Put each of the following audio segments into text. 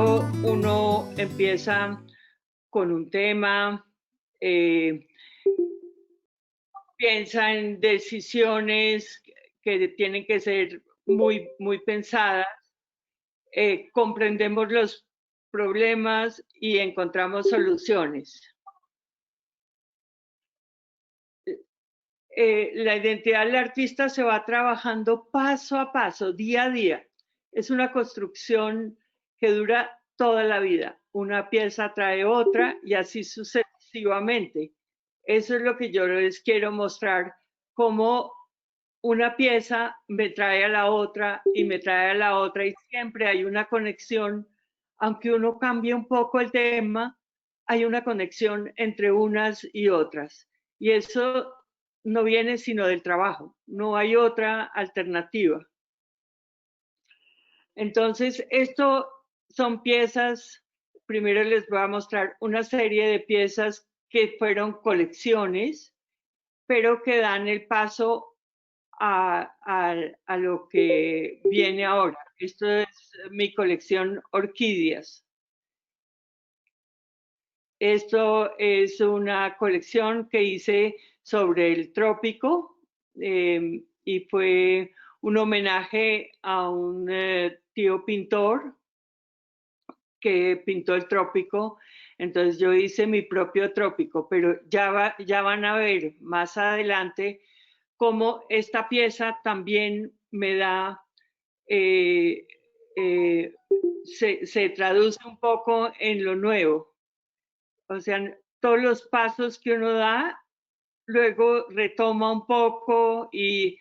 Primero uno empieza con un tema, piensa en decisiones que tienen que ser muy pensadas, comprendemos los problemas y encontramos soluciones. La identidad del artista se va trabajando paso a paso, día a día. Es una construcción que dura toda la vida. Una pieza trae otra y así sucesivamente. Eso es lo que yo les quiero mostrar, cómo una pieza me trae a la otra y me trae a la otra y siempre hay una conexión, aunque uno cambie un poco el tema, hay una conexión entre unas y otras. Y eso no viene sino del trabajo, no hay otra alternativa. Entonces, esto son piezas, primero les voy a mostrar una serie de piezas que fueron colecciones, pero que dan el paso a lo que viene ahora. Esto es mi colección Orquídeas. Esto es una colección que hice sobre el trópico y fue un homenaje a un tío pintor que pintó el trópico. Entonces yo hice mi propio trópico, pero ya van a ver más adelante cómo esta pieza también me da, se traduce un poco en lo nuevo. O sea, todos los pasos que uno da, luego retoma un poco y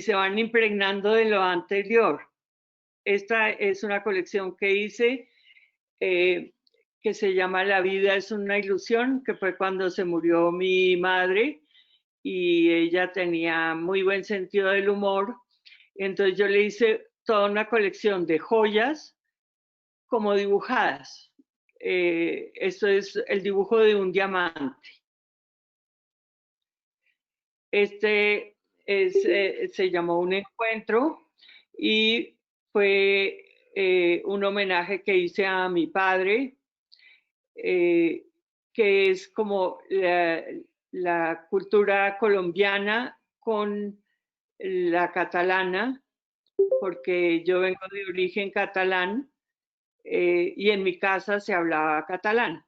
se van impregnando de lo anterior. Esta es una colección que hice que se llama La vida es una ilusión, que fue cuando se murió mi madre y ella tenía muy buen sentido del humor. Entonces yo le hice toda una colección de joyas como dibujadas. Esto es el dibujo de un diamante. Este se llamó Un Encuentro y fue un homenaje que hice a mi padre, que es como la cultura colombiana con la catalana, porque yo vengo de origen catalán y en mi casa se hablaba catalán.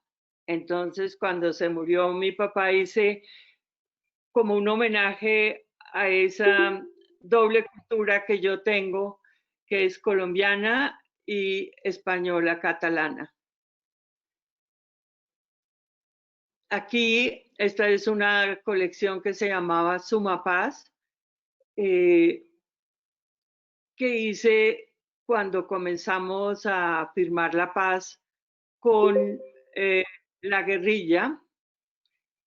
Entonces, cuando se murió mi papá, hice como un homenaje a esa doble cultura que yo tengo, que es colombiana y española catalana. Aquí, esta es una colección que se llamaba Suma Paz, que hice cuando comenzamos a firmar la paz con la guerrilla,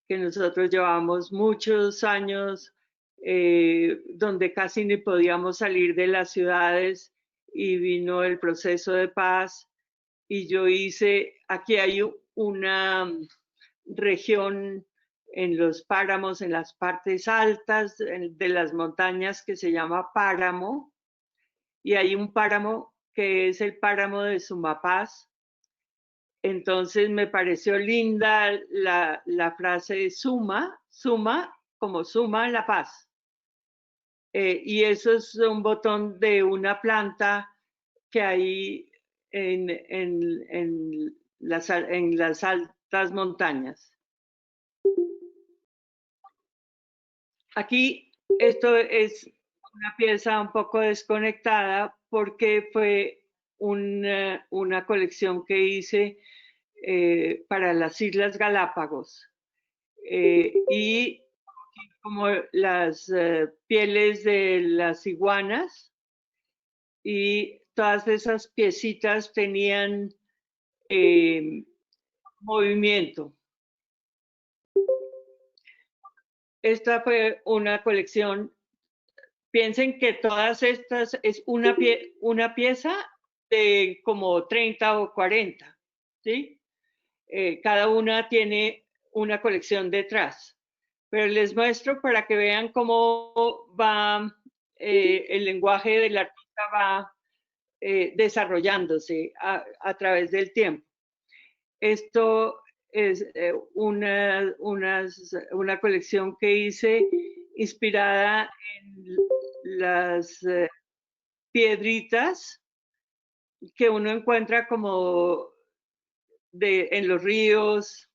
que nosotros llevamos muchos años donde casi ni podíamos salir de las ciudades y vino el proceso de paz y yo hice, aquí hay una región en los páramos, en las partes altas de las montañas que se llama Páramo y hay un páramo que es el páramo de Sumapaz. Entonces me pareció linda la frase de suma, suma, como suma la paz. Y eso es un botón de una planta que hay en las altas montañas. Aquí esto es una pieza un poco desconectada porque fue una colección que hice para las Islas Galápagos. Y como las pieles de las iguanas y todas esas piecitas tenían movimiento. Esta fue una colección. Piensen que todas estas es una pieza de como 30 o 40, ¿sí? Cada una tiene una colección detrás. Pero les muestro para que vean cómo va el lenguaje del artista va desarrollándose a través del tiempo. Esto es una colección que hice inspirada en las piedritas que uno encuentra como en los ríos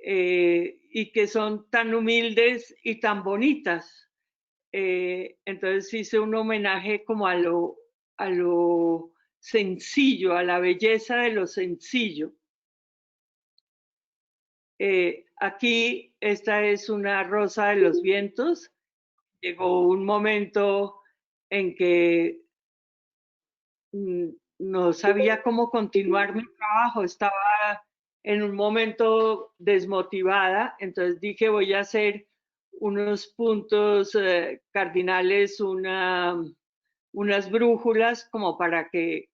y que son tan humildes y tan bonitas. Entonces hice un homenaje como a lo sencillo, a la belleza de lo sencillo. Aquí esta es una rosa de los vientos. Llegó un momento en que no sabía cómo continuar mi trabajo, estaba en un momento desmotivada, entonces dije voy a hacer unos puntos cardinales, unas brújulas como para que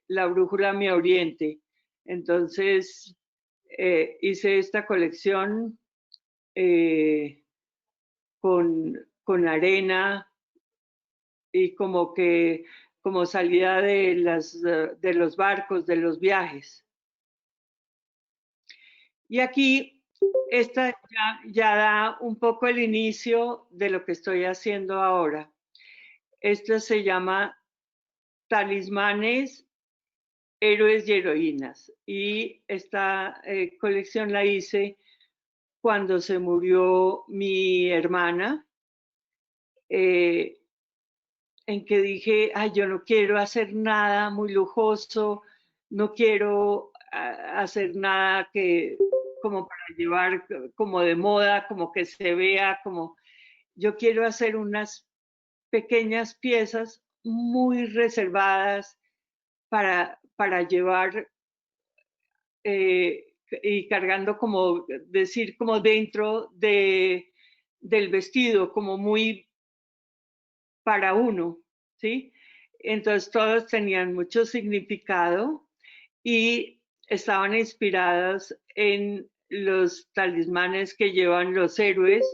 la brújula me oriente. Entonces hice esta colección con arena y como salida de los barcos, de los viajes. Y aquí esta ya da un poco el inicio de lo que estoy haciendo ahora. Esto se llama Talismanes, Héroes y Heroínas. Y esta colección la hice cuando se murió mi hermana, en que dije, ay, yo no quiero hacer nada muy lujoso, no quiero hacer nada que como para llevar como de moda, como que se vea, como yo quiero hacer unas pequeñas piezas muy reservadas para llevar y cargando como decir como dentro del vestido, como muy para uno, ¿sí? Entonces todas tenían mucho significado y estaban inspiradas en los talismanes que llevan los héroes,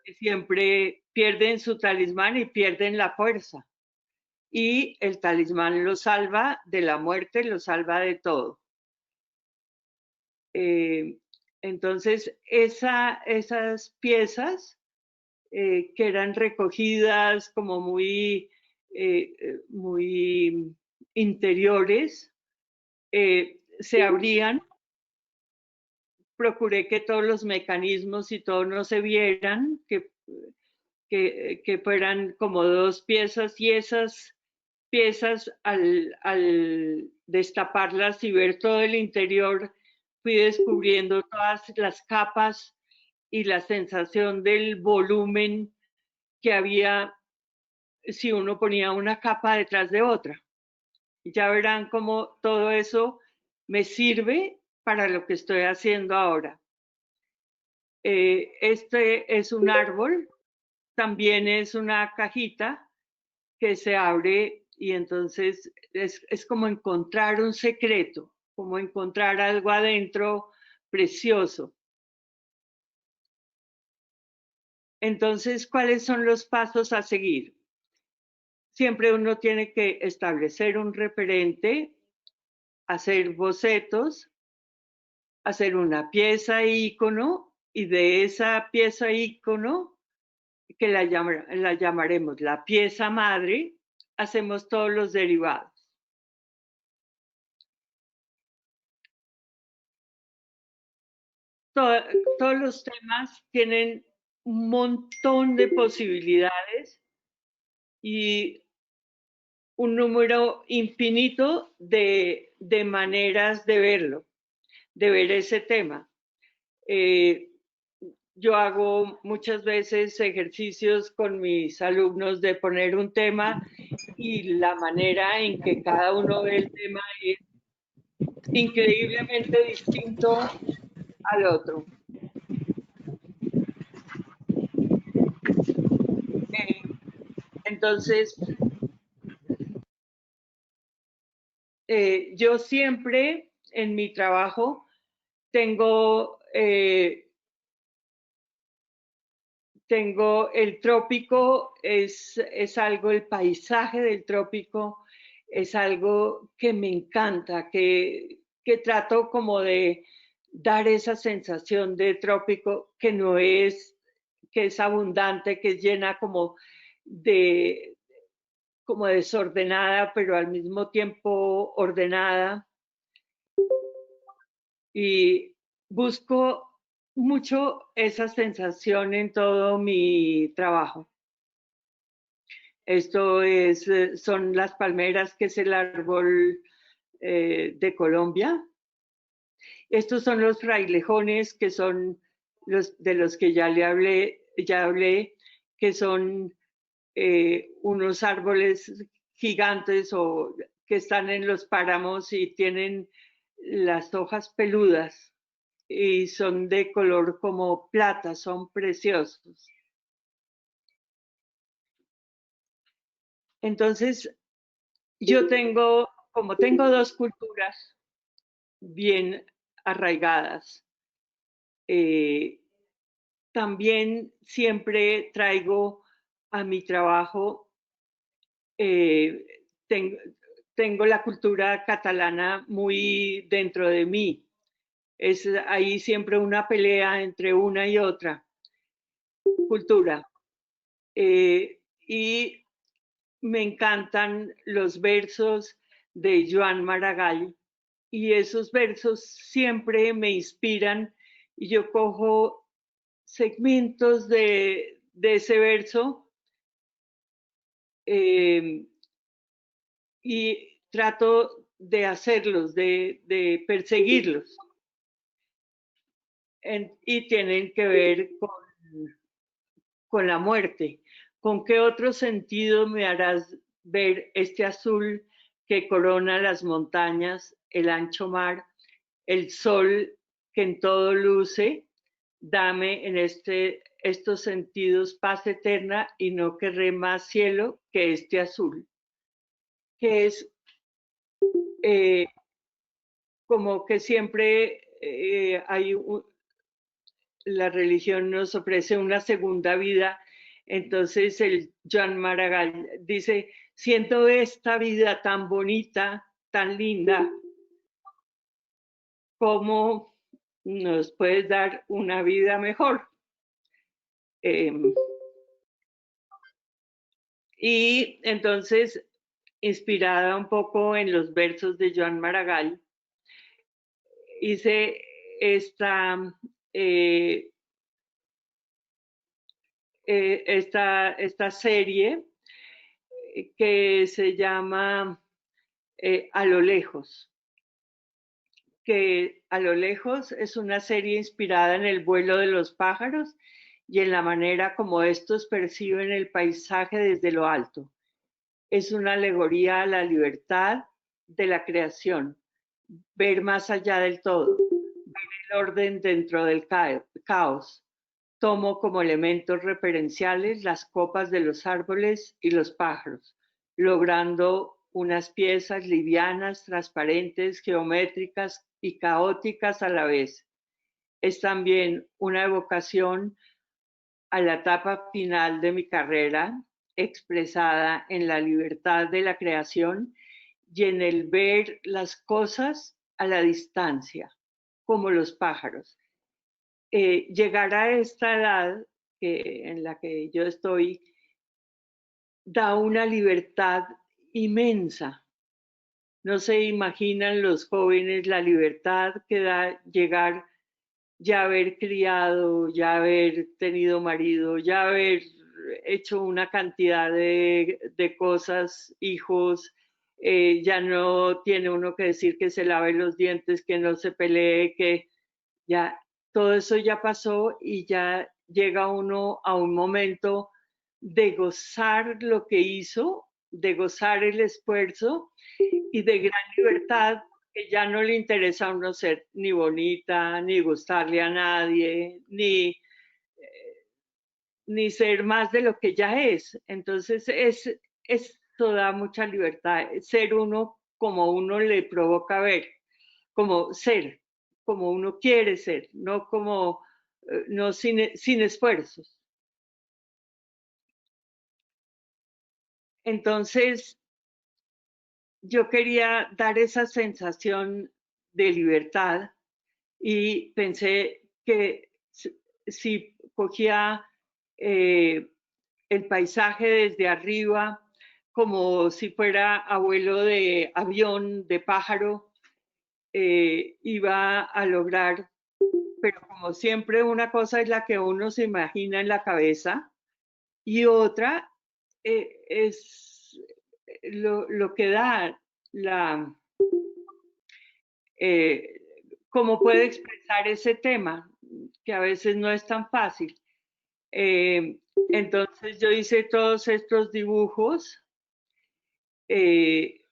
que siempre pierden su talismán y pierden la fuerza. Y el talismán los salva de la muerte, los salva de todo. Entonces, esas piezas que eran recogidas como muy interiores, se abrían. Procuré que todos los mecanismos y todo no se vieran, que fueran como dos piezas y esas piezas al destaparlas y ver todo el interior, fui descubriendo todas las capas y la sensación del volumen que había si uno ponía una capa detrás de otra. Ya verán cómo todo eso me sirve para lo que estoy haciendo ahora. Este es un árbol, también es una cajita que se abre y entonces es como encontrar un secreto, como encontrar algo adentro precioso. Entonces, ¿cuáles son los pasos a seguir? Siempre uno tiene que establecer un referente, hacer bocetos, hacer una pieza ícono y de esa pieza ícono, que la llamaremos la pieza madre, hacemos todos los derivados. Todos los temas tienen un montón de posibilidades y un número infinito de maneras de verlo, de ver ese tema. Yo hago muchas veces ejercicios con mis alumnos de poner un tema y la manera en que cada uno ve el tema es increíblemente distinto al otro. Entonces, yo siempre en mi trabajo tengo el trópico, es algo, el paisaje del trópico es algo que me encanta, que trato como de dar esa sensación de trópico que no es, que es abundante, que es llena de, como desordenada, pero al mismo tiempo ordenada. Y busco mucho esa sensación en todo mi trabajo. Esto es, son las palmeras, que es el árbol de Colombia. Estos son los frailejones, que son los de los que ya hablé, que son unos árboles gigantes o que están en los páramos y tienen las hojas peludas y son de color como plata, son preciosos. Entonces, como tengo dos culturas bien arraigadas, eh, también siempre traigo a mi trabajo, eh, ten, tengo la cultura catalana muy dentro de mí. Es ahí siempre una pelea entre una y otra cultura. Y me encantan los versos de Joan Maragall y esos versos siempre me inspiran y yo cojo segmentos de ese verso eh, y trato de hacerlos, de perseguirlos. Y tienen que ver con la muerte. ¿Con qué otro sentido me harás ver este azul que corona las montañas, el ancho mar, el sol que en todo luce? Dame en estos sentidos paz eterna y no querré más cielo que este azul, que es eh, como que siempre la religión nos ofrece una segunda vida. Entonces el Joan Maragall dice, siento esta vida tan bonita, tan linda, ¿cómo nos puedes dar una vida mejor? Y entonces, inspirada un poco en los versos de Joan Maragall, hice esta, eh, esta serie que se llama A lo lejos, que a lo lejos es una serie inspirada en el vuelo de los pájaros y en la manera como estos perciben el paisaje desde lo alto. Es una alegoría a la libertad de la creación, ver más allá del todo, ver el orden dentro del caos. Tomo como elementos referenciales las copas de los árboles y los pájaros, logrando unas piezas livianas, transparentes, geométricas y caóticas a la vez. Es también una evocación a la etapa final de mi carrera, expresada en la libertad de la creación y en el ver las cosas a la distancia, como los pájaros. Llegar a esta edad en la que yo estoy da una libertad inmensa. No se imaginan los jóvenes la libertad que da llegar, ya haber criado, ya haber tenido marido, ya haber hecho una cantidad de cosas, hijos, ya no tiene uno que decir que se lave los dientes, que no se pelee, que ya todo eso ya pasó y ya llega uno a un momento de gozar lo que hizo, de gozar el esfuerzo y de gran libertad, que ya no le interesa a uno ser ni bonita, ni gustarle a nadie, ni ser más de lo que ya es. Entonces, esto da mucha libertad, ser uno como uno le provoca ver, como ser, como uno quiere ser, no como, no sin esfuerzos. Entonces, yo quería dar esa sensación de libertad y pensé que si cogía el paisaje desde arriba, como si fuera abuelo de avión, de pájaro, iba a lograr, pero como siempre una cosa es la que uno se imagina en la cabeza y otra es lo que da la, eh, cómo puede expresar ese tema, que a veces no es tan fácil. Eh, entonces yo hice todos estos dibujos eh,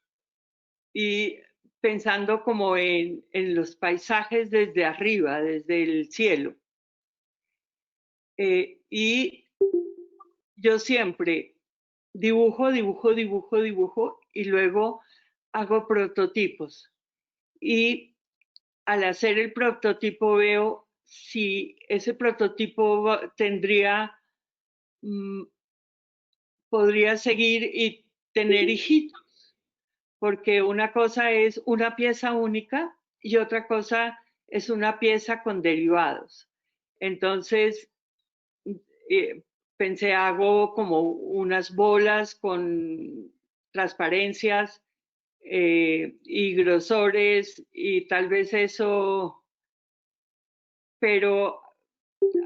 y pensando como en los paisajes desde arriba, desde el cielo. Y yo siempre dibujo, dibujo, dibujo, dibujo y luego hago prototipos. Y al hacer el prototipo veo si ese prototipo tendría, podría seguir y tener hijitos, porque una cosa es una pieza única y otra cosa es una pieza con derivados. Entonces, eh, pensé, hago como unas bolas con transparencias y grosores y tal vez eso, pero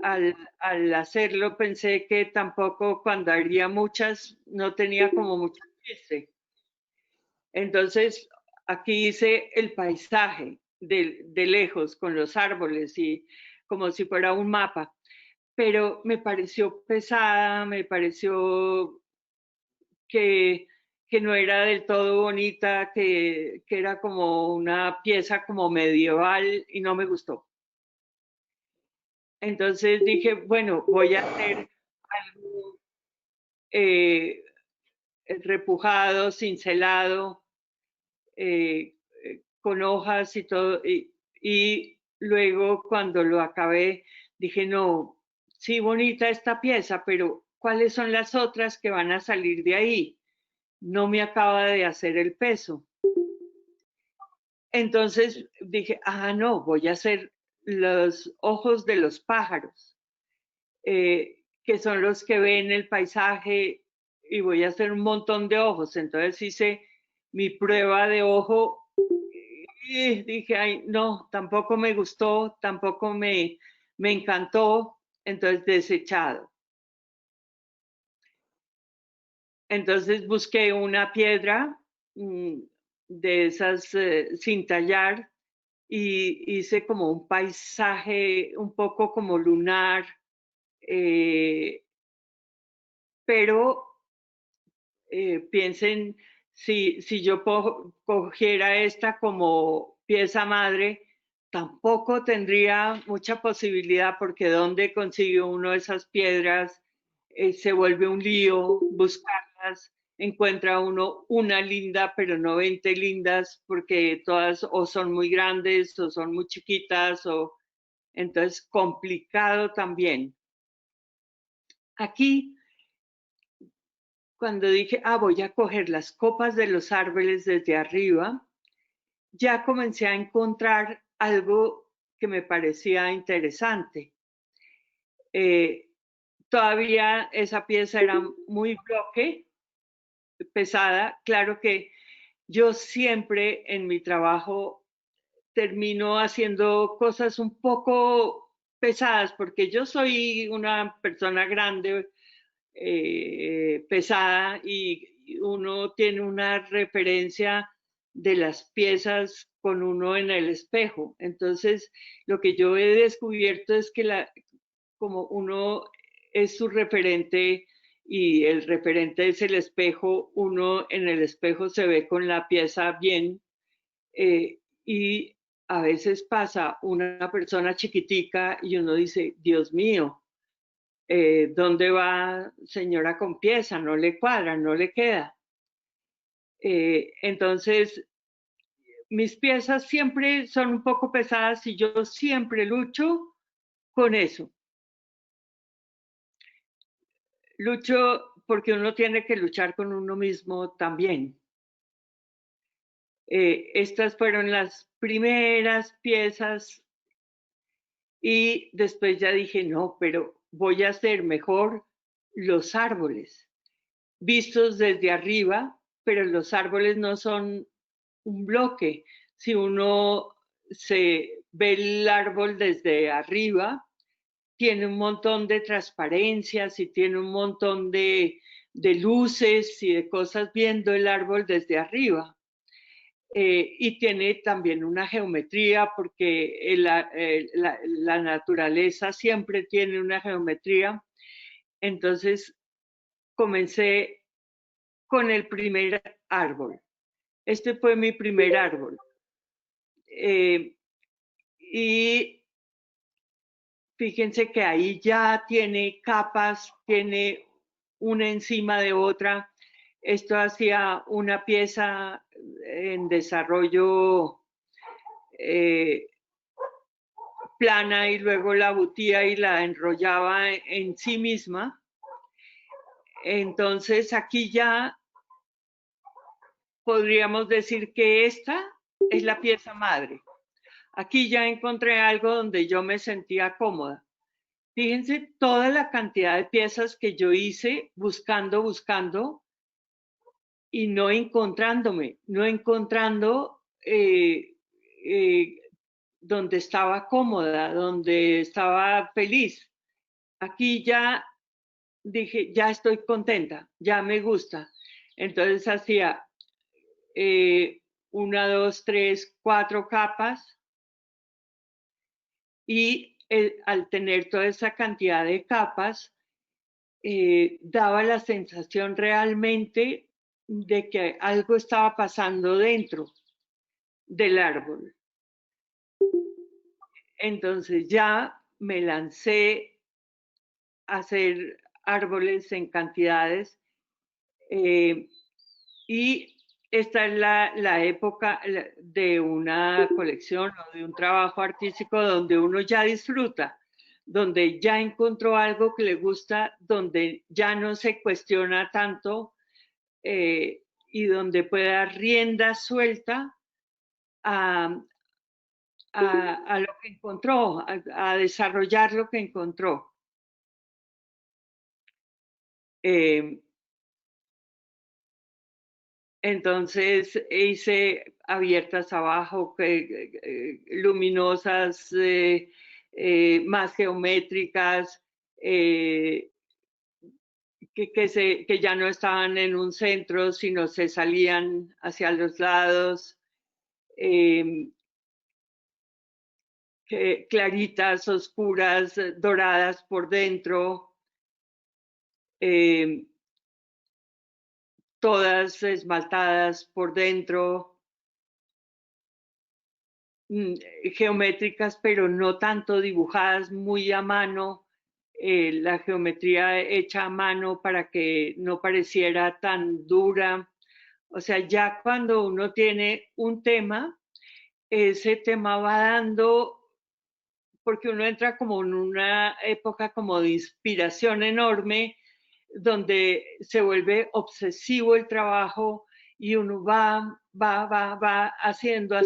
al hacerlo pensé que tampoco cuando haría muchas no tenía como mucho chiste. Entonces aquí hice el paisaje de lejos con los árboles y como si fuera un mapa, pero me pareció pesada, me pareció que, que no era del todo bonita, que era como una pieza como medieval y no me gustó. Entonces dije, bueno, voy a hacer algo eh, repujado, cincelado, con hojas y todo. Y luego cuando lo acabé, dije, no, sí, bonita esta pieza, pero ¿cuáles son las otras que van a salir de ahí? No me acaba de hacer el peso. Entonces dije, ah, no, voy a hacer los ojos de los pájaros, que son los que ven el paisaje y voy a hacer un montón de ojos. Entonces hice mi prueba de ojo y dije, ay, no, tampoco me gustó, tampoco me encantó, entonces desechado. Entonces busqué una piedra de esas sin tallar y hice como un paisaje un poco como lunar, eh, pero piensen, si yo cogiera esta como pieza madre, tampoco tendría mucha posibilidad porque ¿dónde consigue uno esas piedras? Se vuelve un lío buscarlas, encuentra uno una linda, pero no 20 lindas porque todas o son muy grandes o son muy chiquitas o entonces complicado también. Aquí cuando dije, ah, voy a coger las copas de los árboles desde arriba, ya comencé a encontrar algo que me parecía interesante. Eh, todavía esa pieza era muy bloque, pesada. Claro que yo siempre en mi trabajo termino haciendo cosas un poco pesadas porque yo soy una persona grande, pesada y uno tiene una referencia de las piezas con uno en el espejo. Entonces, lo que yo he descubierto es que como uno es su referente y el referente es el espejo, uno en el espejo se ve con la pieza bien y a veces pasa una persona chiquitica y uno dice, Dios mío, ¿dónde va señora con pieza? No le cuadra, no le queda. Entonces, mis piezas siempre son un poco pesadas y yo siempre lucho con eso. Lucho porque uno tiene que luchar con uno mismo también. Estas fueron las primeras piezas y después ya dije, no, pero voy a hacer mejor los árboles, vistos desde arriba, pero los árboles no son un bloque. Si uno se ve el árbol desde arriba, tiene un montón de transparencias y tiene un montón de luces y de cosas viendo el árbol desde arriba. Y tiene también una geometría porque la naturaleza siempre tiene una geometría. Entonces comencé con el primer árbol. Este fue mi primer árbol. Y fíjense que ahí ya tiene capas, tiene una encima de otra. Esto hacía una pieza en desarrollo plana y luego la butía y la enrollaba en sí misma. Entonces aquí ya podríamos decir que esta es la pieza madre. Aquí ya encontré algo donde yo me sentía cómoda. Fíjense toda la cantidad de piezas que yo hice buscando y no encontrándome, no encontrando donde estaba cómoda, donde estaba feliz. Aquí ya dije, ya estoy contenta, ya me gusta. Entonces hacía una, dos, tres, cuatro capas y al tener toda esa cantidad de capas, daba la sensación realmente de que algo estaba pasando dentro del árbol. Entonces ya me lancé a hacer árboles en cantidades y esta es la época de una colección o de un trabajo artístico donde uno ya disfruta, donde ya encontró algo que le gusta, donde ya no se cuestiona tanto y donde puede dar rienda suelta a, a lo que encontró, a desarrollar lo que encontró. Eh, entonces hice abiertas abajo, luminosas, más geométricas, que ya no estaban en un centro, sino se salían hacia los lados. Claritas, oscuras, doradas por dentro, eh, todas esmaltadas por dentro, geométricas, pero no tanto dibujadas muy a mano, la geometría hecha a mano para que no pareciera tan dura. O sea, ya cuando uno tiene un tema, ese tema va dando, porque uno entra como en una época como de inspiración enorme, donde se vuelve obsesivo el trabajo y uno va haciendo.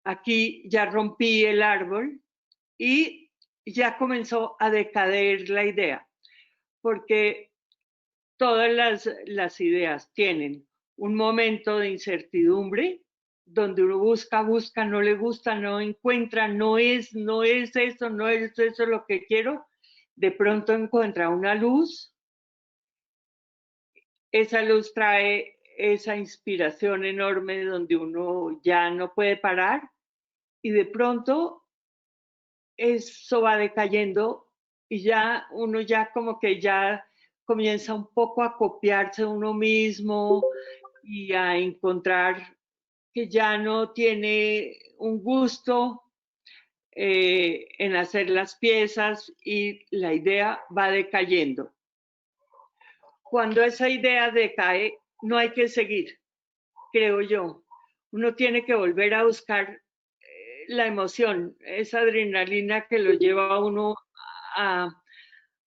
Aquí ya rompí el árbol y ya comenzó a decaer la idea, porque todas las ideas tienen un momento de incertidumbre donde uno busca, no le gusta, no encuentra, no es eso, no es eso lo que quiero. De pronto encuentra una luz, esa luz trae esa inspiración enorme donde uno ya no puede parar y de pronto eso va decayendo y ya uno ya como que ya comienza un poco a copiarse uno mismo y a encontrar que ya no tiene un gusto en hacer las piezas y la idea va decayendo. Cuando esa idea decae, no hay que seguir, creo yo. Uno tiene que volver a buscar la emoción, esa adrenalina que lo lleva a uno a,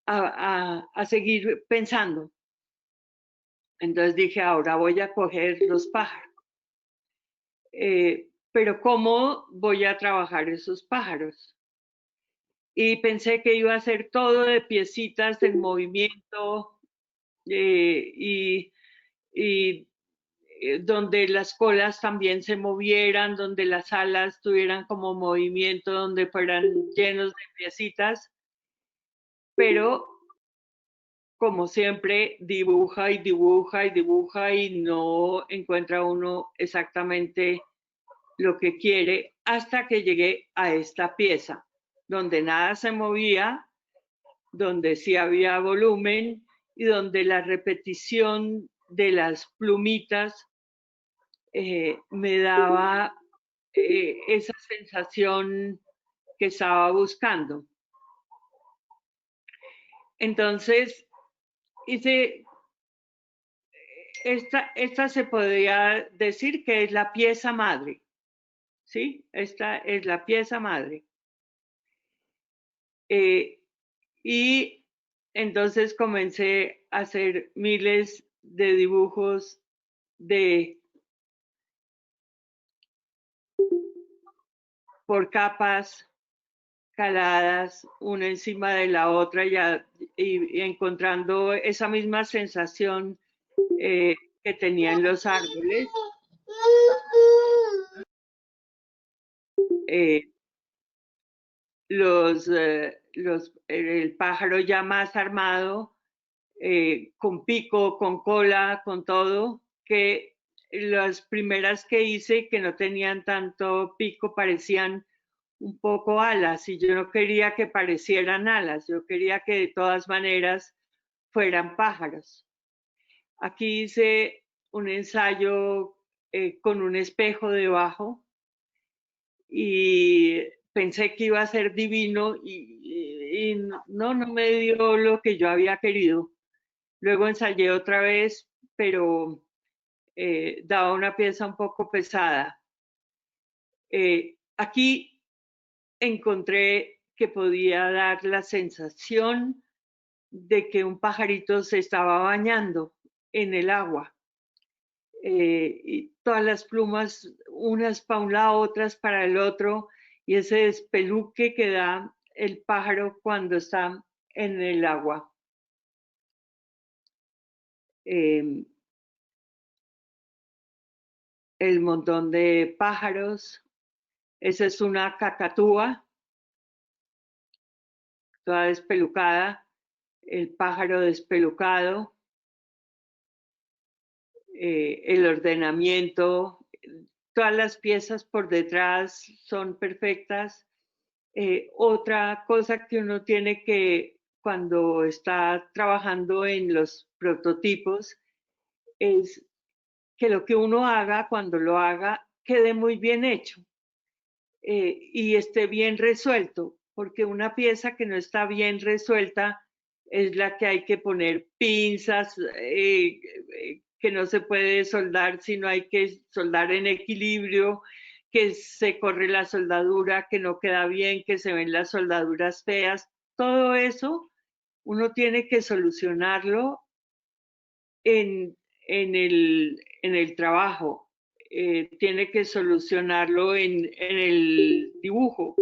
a seguir pensando. Entonces dije, ahora voy a coger los pájaros. pero ¿cómo voy a trabajar esos pájaros? Y pensé que iba a ser todo de piecitas en movimiento y donde las colas también se movieran, donde las alas tuvieran como movimiento, donde fueran llenos de piecitas, pero como siempre dibuja y dibuja y dibuja y no encuentra uno exactamente lo que quiere hasta que llegué a esta pieza, donde nada se movía, donde sí había volumen y donde la repetición de las plumitas me daba esa sensación que estaba buscando. Entonces, hice, esta se podría decir que es la pieza madre, ¿sí? Esta es la pieza madre. Y entonces comencé a hacer miles de dibujos de por capas caladas una encima de la otra y encontrando esa misma sensación que tenían los árboles. Eh, el pájaro ya más armado, con pico, con cola, con todo, que las primeras que hice que no tenían tanto pico parecían un poco alas y yo no quería que parecieran alas, yo quería que de todas maneras fueran pájaros. Aquí hice un ensayo con un espejo debajo y pensé que iba a ser divino y no me dio lo que yo había querido. Luego ensayé otra vez, pero daba una pieza un poco pesada. Aquí encontré que podía dar la sensación de que un pajarito se estaba bañando en el agua. Y todas las plumas, unas para un lado, otras para el otro, y ese despeluque que da el pájaro cuando está en el agua. El montón de pájaros, esa es una cacatúa, toda despelucada, el pájaro despelucado, el ordenamiento, todas las piezas por detrás son perfectas. Otra cosa que uno tiene que, cuando está trabajando en los prototipos, es que lo que uno haga, cuando lo haga, quede muy bien hecho y esté bien resuelto, porque una pieza que no está bien resuelta es la que hay que poner pinzas, que no se puede soldar, sino hay que soldar en equilibrio, que se corre la soldadura, que no queda bien, que se ven las soldaduras feas. Todo eso uno tiene que solucionarlo en, en el trabajo, tiene que solucionarlo en el dibujo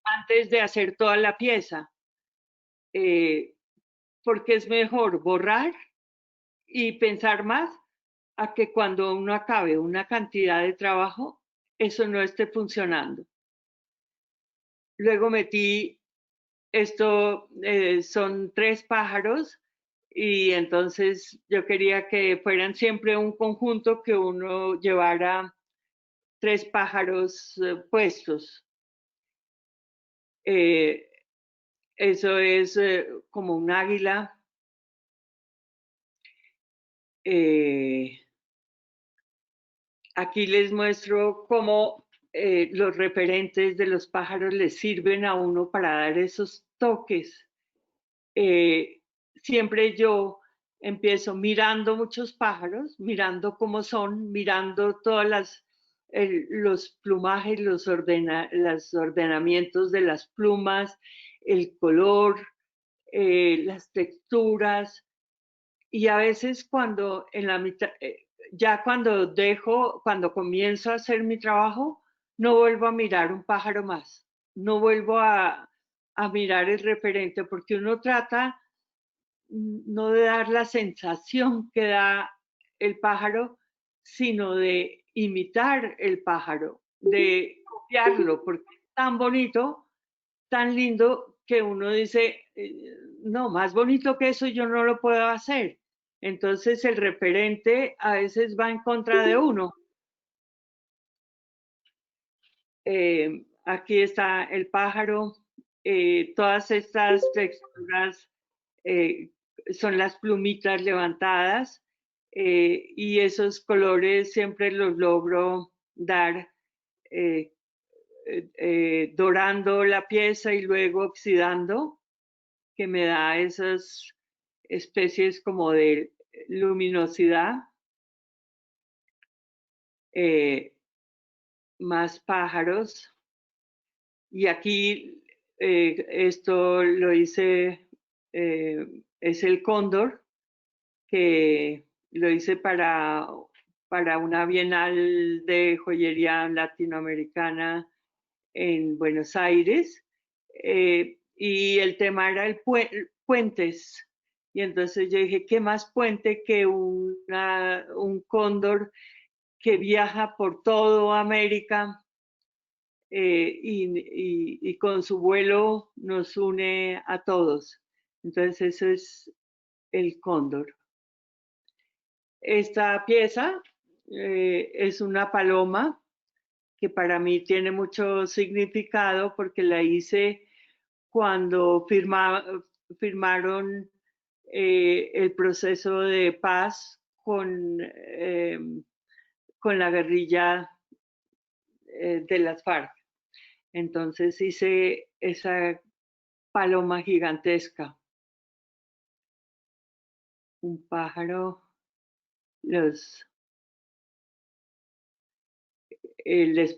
antes de hacer toda la pieza, porque es mejor borrar y pensar más a que cuando uno acabe una cantidad de trabajo, eso no esté funcionando. Luego metí esto, son 3 pájaros y entonces yo quería que fueran siempre un conjunto, que uno llevara 3 pájaros puestos. Eso es como un águila. Aquí les muestro cómo los referentes de los pájaros les sirven a uno para dar esos toques. Siempre yo empiezo mirando muchos pájaros, mirando cómo son, mirando todas los plumajes, los ordenamientos de las plumas, el color, las texturas. Y a veces cuando en la mitad, ya cuando comienzo a hacer mi trabajo, no vuelvo a mirar un pájaro más, no vuelvo a mirar el referente, porque uno trata no de dar la sensación que da el pájaro, sino de imitar el pájaro, de copiarlo, porque es tan bonito, tan lindo, que uno dice, no, más bonito que eso yo no lo puedo hacer. Entonces el referente a veces va en contra de uno. Aquí está el pájaro, todas estas texturas eh, son las plumitas levantadas, y esos colores siempre los logro dar eh, dorando la pieza y luego oxidando, que me da esas especies como de luminosidad. Eh, Más pájaros. Y aquí esto lo hice, es el cóndor, que lo hice para una bienal de joyería latinoamericana en Buenos Aires. Y el tema era puentes. Y entonces yo dije, ¿qué más puente que un cóndor que viaja por toda América, y con su vuelo nos une a todos? Entonces eso es el cóndor. Esta pieza es una paloma que para mí tiene mucho significado porque la hice cuando firmaron el proceso de paz con la guerrilla de las FARC. Entonces hice esa paloma gigantesca, un pájaro, les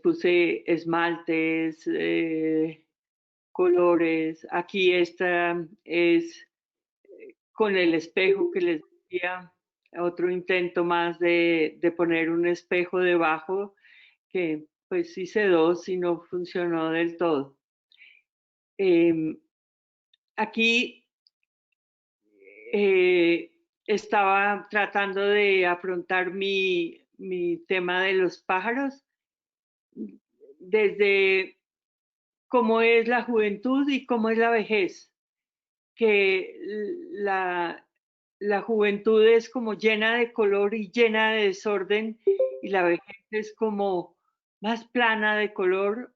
puse esmaltes, colores. Aquí esta es con el espejo que les decía, otro intento más de poner un espejo debajo, que pues hice dos y no funcionó del todo. Aquí estaba tratando de afrontar mi tema de los pájaros desde cómo es la juventud y cómo es la vejez, que la juventud es como llena de color y llena de desorden, y la vejez es como más plana de color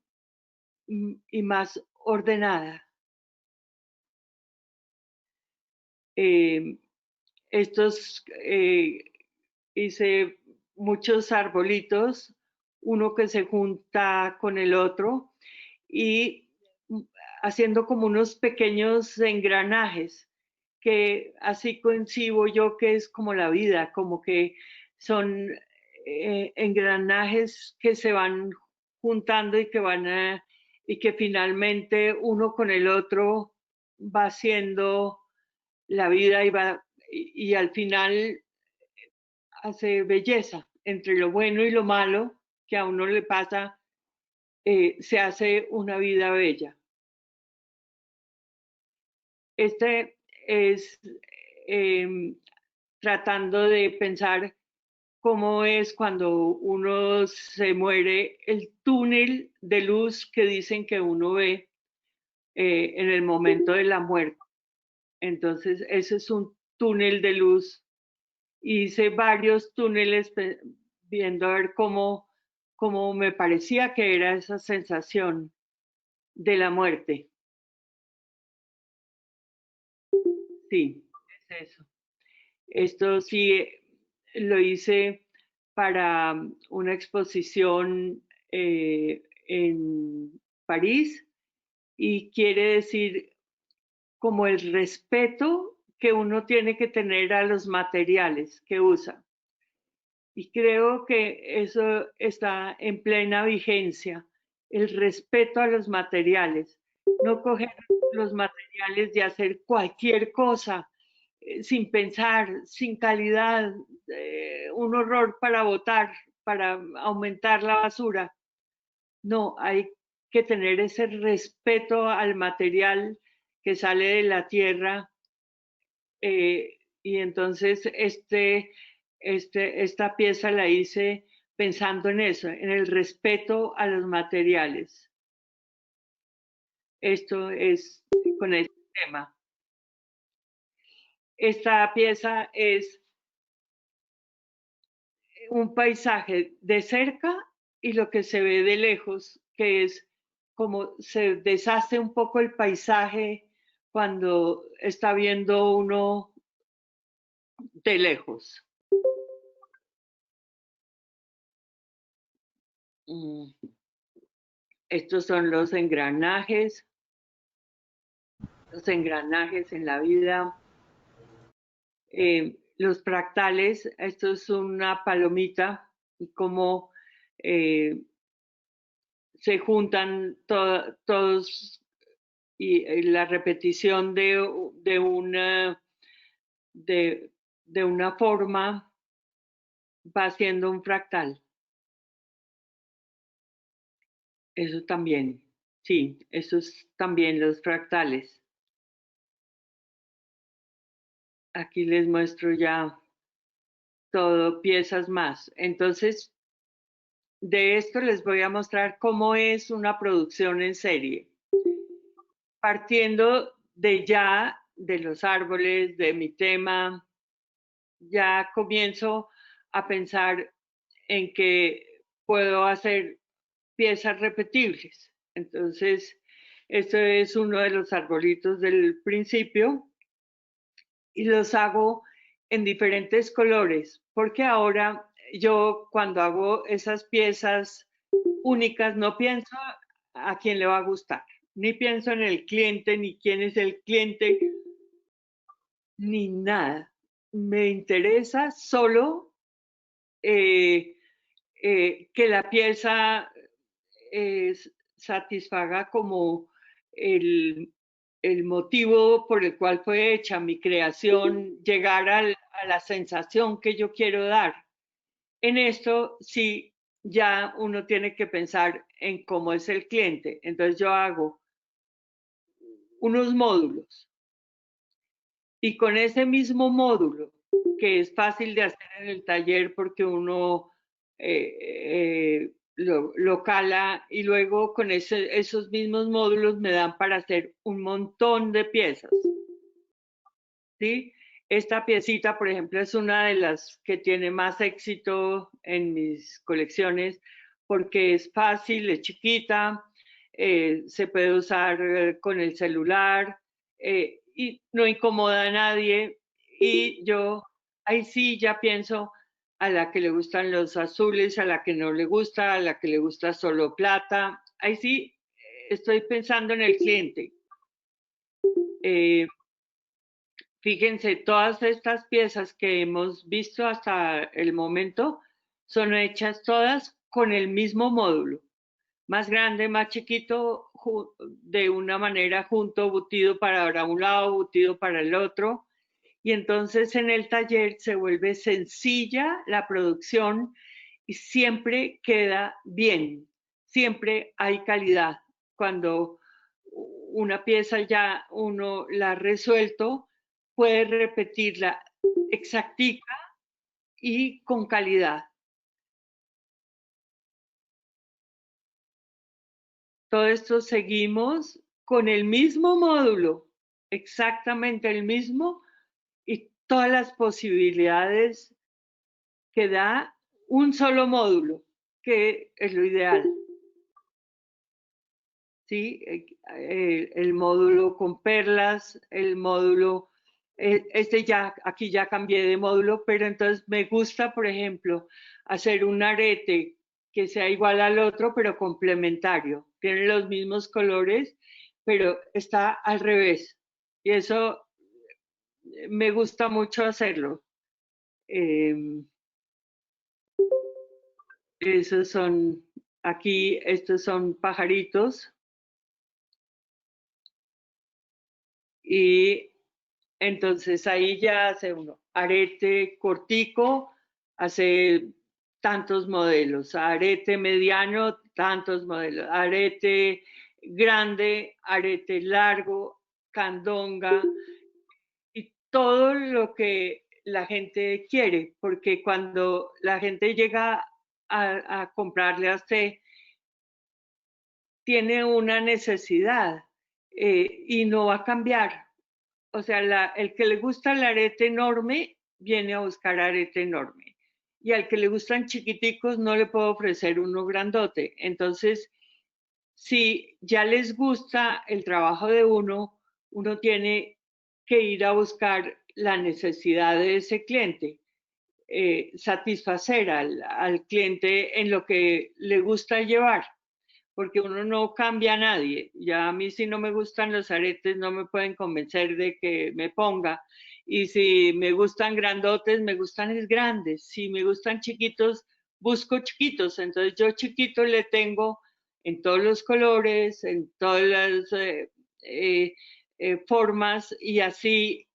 y más ordenada. Estos hice muchos arbolitos, uno que se junta con el otro, y haciendo como unos pequeños engranajes, que así concibo yo que es como la vida, como que son engranajes que se van juntando y y que finalmente uno con el otro va haciendo la vida, y al final hace belleza entre lo bueno y lo malo que a uno le pasa. Se hace una vida bella. Este es eh, tratando de pensar cómo es cuando uno se muere, el túnel de luz que dicen que uno ve en el momento de la muerte. Entonces, ese es un túnel de luz. Hice varios túneles viendo a ver cómo me parecía que era esa sensación de la muerte. Sí, es eso. Esto sí lo hice para una exposición en París, y quiere decir como el respeto que uno tiene que tener a los materiales que usa. Y creo que eso está en plena vigencia, el respeto a los materiales, no coger los materiales y hacer cualquier cosa sin pensar, sin calidad, un horror para botar, para aumentar la basura. No, hay que tener ese respeto al material que sale de la tierra, y entonces esta pieza la hice pensando en eso, en el respeto a los materiales. Esto es con este tema. Esta pieza es un paisaje de cerca y lo que se ve de lejos, que es como se deshace un poco el paisaje cuando está viendo uno de lejos. Estos son los engranajes en la vida. Los fractales, esto es una palomita, y cómo se juntan todos, y la repetición de una forma va siendo un fractal. Eso también, sí, esos también los fractales. Aquí les muestro ya todo, piezas más. Entonces, de esto les voy a mostrar cómo es una producción en serie. Partiendo de ya, de los árboles, de mi tema, ya comienzo a pensar en que puedo hacer piezas repetibles. Entonces, esto es uno de los arbolitos del principio y los hago en diferentes colores, porque ahora yo cuando hago esas piezas únicas no pienso a quién le va a gustar, ni pienso en el cliente, ni quién es el cliente, ni nada. Me interesa solo que la pieza satisfaga como el, el motivo por el cual fue hecha mi creación, llegar a la sensación que yo quiero dar. En esto sí, ya uno tiene que pensar en cómo es el cliente. Entonces yo hago unos módulos y con ese mismo módulo, que es fácil de hacer en el taller porque uno lo cala, y luego con esos mismos módulos me dan para hacer un montón de piezas. ¿Sí? Esta piecita, por ejemplo, es una de las que tiene más éxito en mis colecciones porque es fácil, es chiquita, se puede usar con el celular, y no incomoda a nadie. Y yo ahí sí ya pienso a la que le gustan los azules, a la que no le gusta, a la que le gusta solo plata. Ahí sí estoy pensando en el cliente. Fíjense, todas estas piezas que hemos visto hasta el momento son hechas todas con el mismo módulo, más grande, más chiquito, de una manera junto, butido para un lado, butido para el otro. Y entonces en el taller se vuelve sencilla la producción y siempre queda bien, siempre hay calidad. Cuando una pieza ya uno la ha resuelto, puede repetirla exactica y con calidad. Todo esto seguimos con el mismo módulo, exactamente el mismo, y todas las posibilidades que da un solo módulo, que es lo ideal. ¿Sí? El módulo con perlas, el módulo, aquí ya cambié de módulo, pero entonces me gusta, por ejemplo, hacer un arete que sea igual al otro, pero complementario. Tiene los mismos colores, pero está al revés. Y eso me gusta mucho hacerlo. Esos son, aquí, estos son pajaritos. Y Entonces ahí ya hace uno arete cortico, hace tantos modelos, arete mediano, tantos modelos, arete grande, arete largo, candonga y todo lo que la gente quiere, porque cuando la gente llega a comprarle a usted, tiene una necesidad y no va a cambiar. O sea, el que le gusta el arete enorme, viene a buscar arete enorme. Y al que le gustan chiquiticos, no le puedo ofrecer uno grandote. Entonces, si ya les gusta el trabajo de uno, uno tiene que ir a buscar la necesidad de ese cliente, satisfacer al cliente en lo que le gusta llevar, porque uno no cambia a nadie. Ya a mí si no me gustan los aretes, no me pueden convencer de que me ponga. Y si me gustan grandotes, me gustan es grandes. Si me gustan chiquitos, busco chiquitos. Entonces yo chiquito le tengo en todos los colores, en todas las formas y así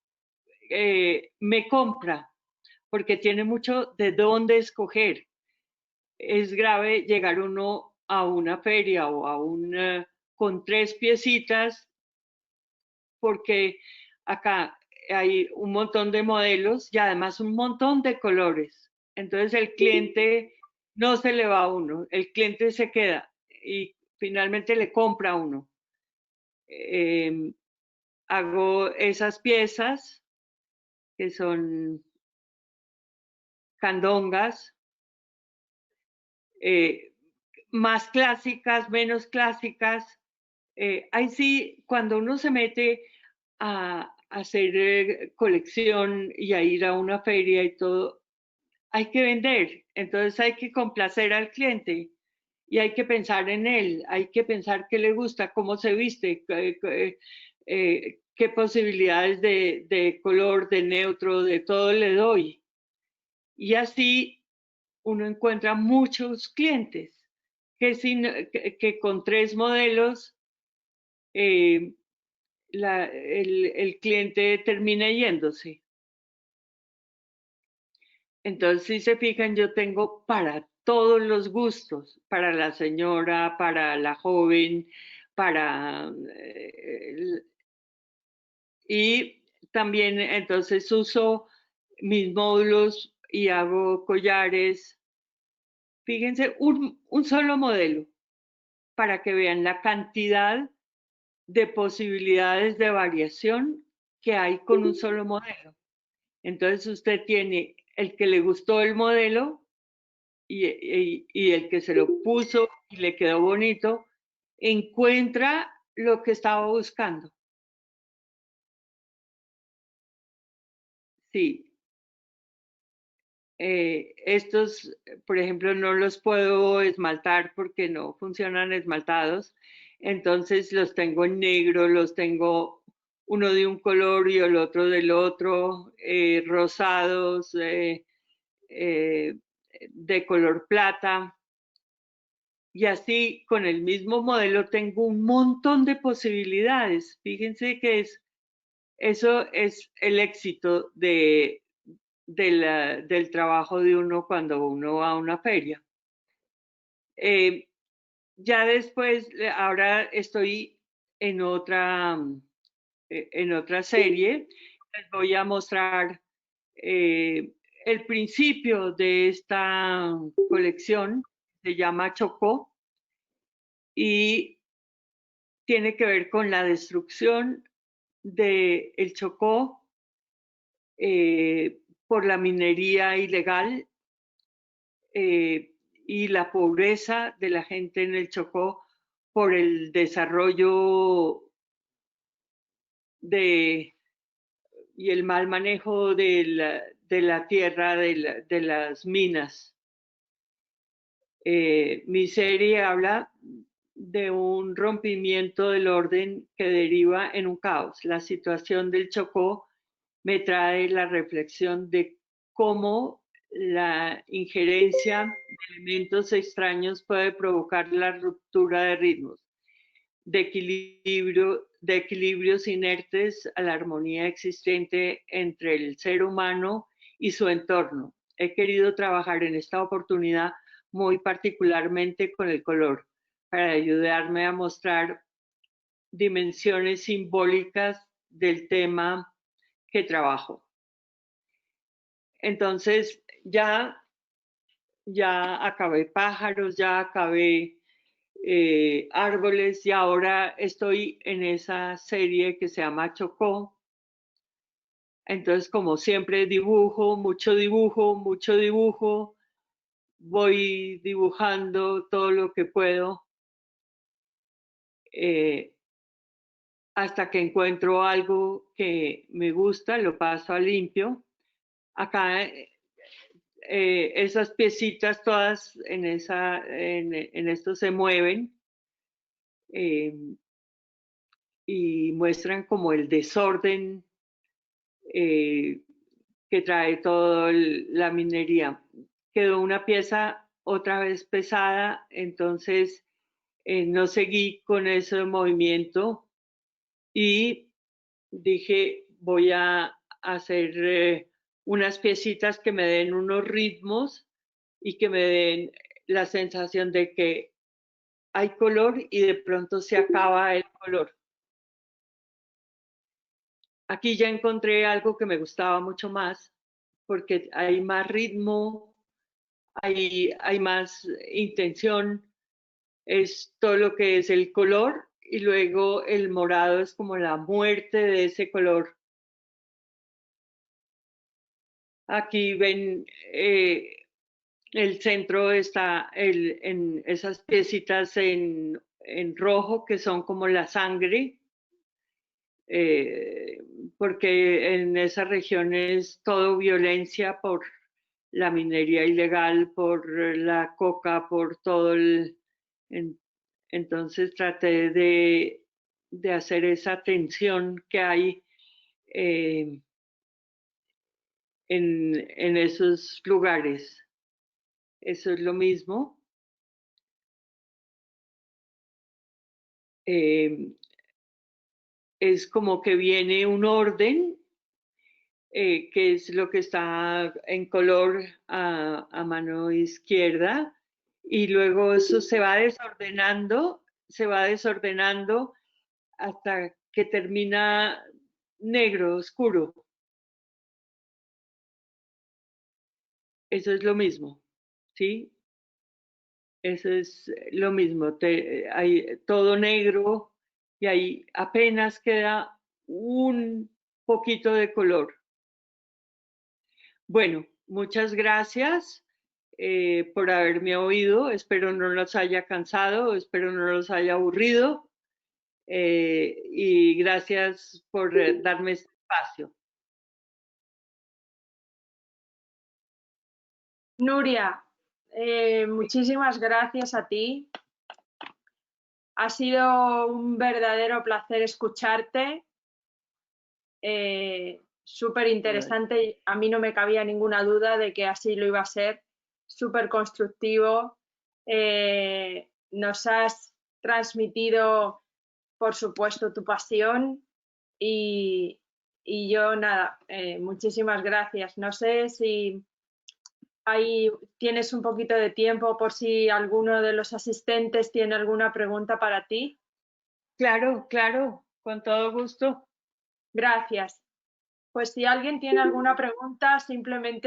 me compra, porque tiene mucho de dónde escoger. Es grave llegar uno a una feria o a con 3 piecitas, porque acá hay un montón de modelos y además un montón de colores. Entonces el cliente no se le va a uno, el cliente se queda y finalmente le compra a uno. Hago esas piezas que son candongas, eh, más clásicas, menos clásicas. Ahí sí, cuando uno se mete a hacer colección y a ir a una feria y todo, hay que vender. Entonces hay que complacer al cliente y hay que pensar en él, hay que pensar qué le gusta, cómo se viste, qué posibilidades de color, de neutro, de todo le doy. Y así uno encuentra muchos clientes que con 3 modelos eh, el cliente termina yéndose. Entonces, si se fijan, yo tengo para todos los gustos, para la señora, para la joven, para... y también entonces uso mis módulos y hago collares. Fíjense, un solo modelo para que vean la cantidad de posibilidades de variación que hay con un solo modelo. Entonces usted tiene el que le gustó el modelo y el que se lo puso y le quedó bonito, encuentra lo que estaba buscando. Sí. Estos, por ejemplo, no los puedo esmaltar porque no funcionan esmaltados. Entonces los tengo en negro, los tengo uno de un color y el otro del otro, rosados, de color plata. Y así con el mismo modelo tengo un montón de posibilidades. Fíjense que eso es el éxito del trabajo de uno cuando uno va a una feria. Ya después, ahora estoy en otra serie. Les voy a mostrar el principio de esta colección. Se llama Chocó y tiene que ver con la destrucción del Chocó por la minería ilegal y la pobreza de la gente en el Chocó por el desarrollo y el mal manejo de la tierra, de las minas. Mi serie habla de un rompimiento del orden que deriva en un caos. La situación del Chocó me trae la reflexión de cómo la injerencia de elementos extraños puede provocar la ruptura de ritmos, de equilibrio de equilibrios inertes a la armonía existente entre el ser humano y su entorno. He querido trabajar en esta oportunidad muy particularmente con el color, para ayudarme a mostrar dimensiones simbólicas del tema que trabajo. Entonces, ya acabé pájaros, ya acabé árboles y ahora estoy en esa serie que se llama Chocó. Entonces, como siempre, mucho dibujo, voy dibujando todo lo que puedo hasta que encuentro algo que me gusta, lo paso a limpio. Acá esas piecitas todas en esto se mueven y muestran como el desorden que trae toda la minería. Quedó una pieza otra vez pesada, entonces no seguí con ese movimiento y dije, voy a hacer unas piecitas que me den unos ritmos y que me den la sensación de que hay color y de pronto se acaba el color. Aquí ya encontré algo que me gustaba mucho más porque hay más ritmo, hay más intención, es todo lo que es el color y luego el morado es como la muerte de ese color. Aquí ven, el centro está en esas piecitas en rojo que son como la sangre, porque en esa región es todo violencia por la minería ilegal, por la coca, por todo entonces traté de hacer esa tensión que hay en esos lugares. Eso es lo mismo. Es como que viene un orden, que es lo que está en color a mano izquierda, y luego eso se va desordenando hasta que termina negro, oscuro. Eso es lo mismo, ¿sí? Eso es lo mismo. Hay todo negro y ahí apenas queda un poquito de color. Bueno, muchas gracias por haberme oído. Espero no los haya cansado, espero no los haya aburrido. Y gracias por darme este espacio. Nuria, muchísimas gracias a ti. Ha sido un verdadero placer escucharte. Súper interesante. A mí no me cabía ninguna duda de que así lo iba a ser. Súper constructivo. Nos has transmitido, por supuesto, tu pasión y yo nada, muchísimas gracias. No sé si ahí tienes un poquito de tiempo por si alguno de los asistentes tiene alguna pregunta para ti. Claro, claro, con todo gusto. Gracias. Pues si alguien tiene alguna pregunta, simplemente